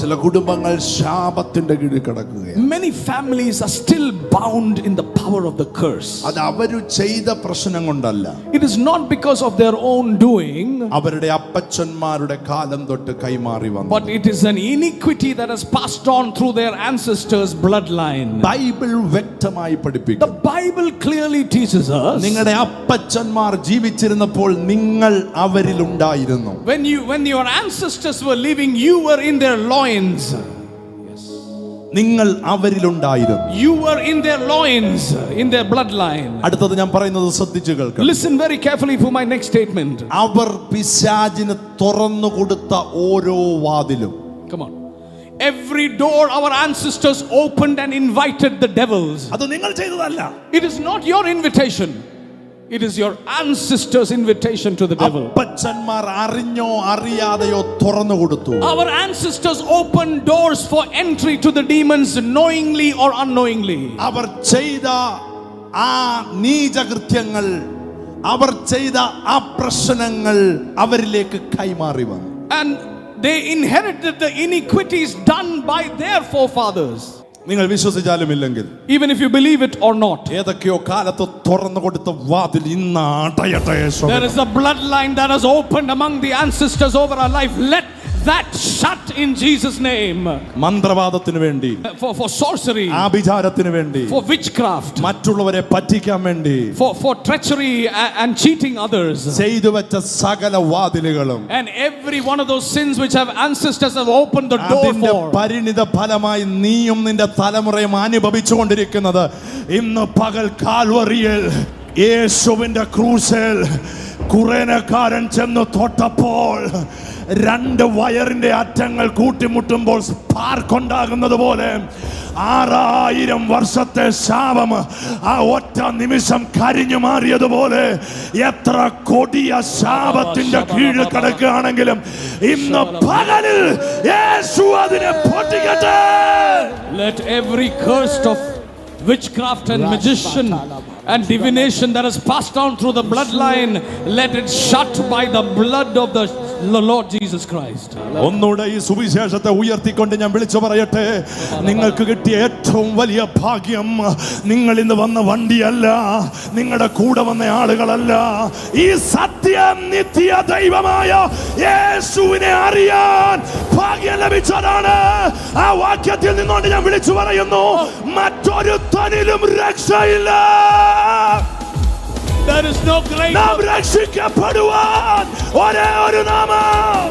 ചില കുടുംബങ്ങൾ ശാപത്തിന്റെ കീഴിൽ കിടക്കുകയാണ്. Many families are still bound in the power of the curse. അത് അവര് ചെയ്ത പ്രശ്നം കൊണ്ടല്ല. It is not because of their own doing. അവരുടെ അപ്പച്ചന്മാരുടെ കാലം തൊട്ട് കൈമാറി വന്നു. But it is an iniquity that has passed on through their ancestors' bloodline. Bible വ്യക്തമായി പഠിപ്പിക്കുന്നു. The Bible clearly teaches us. നിങ്ങളുടെ അപ്പച്ചന്മാർ ജീവിച്ചിരുന്നപ്പോൾ നിങ്ങൾ അവരിൽ ഉണ്ടായിരുന്നു. When your ancestors were living, you were in their loins. നിങ്ങൾ അവരിലുണ്ടായിരുന്നു. You were in their loins, in their bloodline. അടുത്തത് ഞാൻ പറയുന്നത് ശ്രദ്ധിച്ചു കേൾക്കുക. Listen very carefully for my next statement. അവർ പിശാചിന് തുറന്നു കൊടുത്ത ഓരോ വാതിലും. Come on. Every door our ancestors opened and invited the devils. അത് നിങ്ങൾ ചെയ്തതല്ല. It is not your invitation. It is your ancestors' invitation to the devil. അപ്പച്ചന്മാർ അറിഞ്ഞോ അറിയാതെയോ തുറന്നു കൊടുത്തു. Our ancestors opened doors for entry to the demons knowingly or unknowingly. അവർ ചെയ്ത ആ നീചകൃത്യങ്ങൾ, അവർ ചെയ്ത ആ പ്രശ്നങ്ങൾ അവരിലേക്ക് കൈമാറി വന്നു. And they inherited the iniquities done by their forefathers. നിങ്ങൾ വിശ്വസിച്ചാലും ഇല്ലെങ്കിൽ, even if you believe it or not, ഏതൊക്കെയോ കാലത്ത് തുറന്നു കൊടുത്ത വാതിൽ ഇന്ന് അടയട്ടെ. There is a bloodline that has opened among the ancestors over our life. Let that shut in Jesus' name. മന്ത്രവാദത്തിന് വേണ്ടി, for sorcery, ആഭിചാരത്തിന് വേണ്ടി, for witchcraft, മറ്റുള്ളവരെ പറ്റിക്കാൻ വേണ്ടി, for treachery and cheating others, ചെയ്തു വെച്ച സകല വാതിലുകളും, and every one of those sins which have ancestors have opened the door അതിന്റെ for, പരിണിത ഫലമായി നീയും നിന്റെ തലമുറയും അനുഭവിച്ചുകൊണ്ടിരിക്കുന്നത് ഇന്ന് പകൽ കാൽവറിയിൽ യേശുവിന്റെ ക്രൂശിൽ കുറേനക്കാരൻ ചെന്ന് തൊട്ടപ്പോൾ രണ്ട് വയറിന്റെ അറ്റങ്ങൾ കൂട്ടിമുട്ടുമ്പോൾ സ്പാർക്ക് ഉണ്ടാകുന്നത് പോലെ 6000 വർഷത്തെ ശാപം ആ ഒറ്റ നിമിഷം കരിഞ്ഞു മാറിയതുപോലെ എത്ര കൊടിയ ശാപത്തിന്റെ കീഴിൽ കിടക്കുകയാണെങ്കിലും ഇന്ന് പകലിൽ യേശു അതിനെ പൊട്ടിക്കട്ടെ. Let every curse of witchcraft and magician and divination that has passed down through the bloodline, let it shut by the blood of the Lord Jesus Christ. ഒന്നുകൂടെ ഈ സുവിശേഷത്തെ ഉയർത്തിക്കൊണ്ട് ഞാൻ വിളിച്ചു പറയട്ടെ, നിങ്ങൾക്ക് കിട്ടിയ ഏറ്റവും വലിയ ഭാഗ്യം നിങ്ങൾ ഇന്ന് വന്ന വണ്ടിയല്ല, നിങ്ങളുടെ കൂടെ വന്ന ആളുകളല്ല, ഈ സത്യം നിത്യ ദൈവമായ യേശുവിനെ അറിയാൻ ഭാഗ്യം ലഭിച്ചതാണ്. ആ വാക്യത്തിൽ നിന്നുകൊണ്ട് ഞാൻ വിളിച്ചു പറയുന്നു, മറ്റൊരു തനിലും രക്ഷയില്ല. There is no greater. നാം രക്ഷിക്കപ്പെടുവാൻ ഒരേ ഒരു നാമം.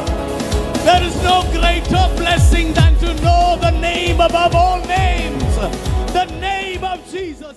There is no greater blessing than to know the name above all names, the name of Jesus.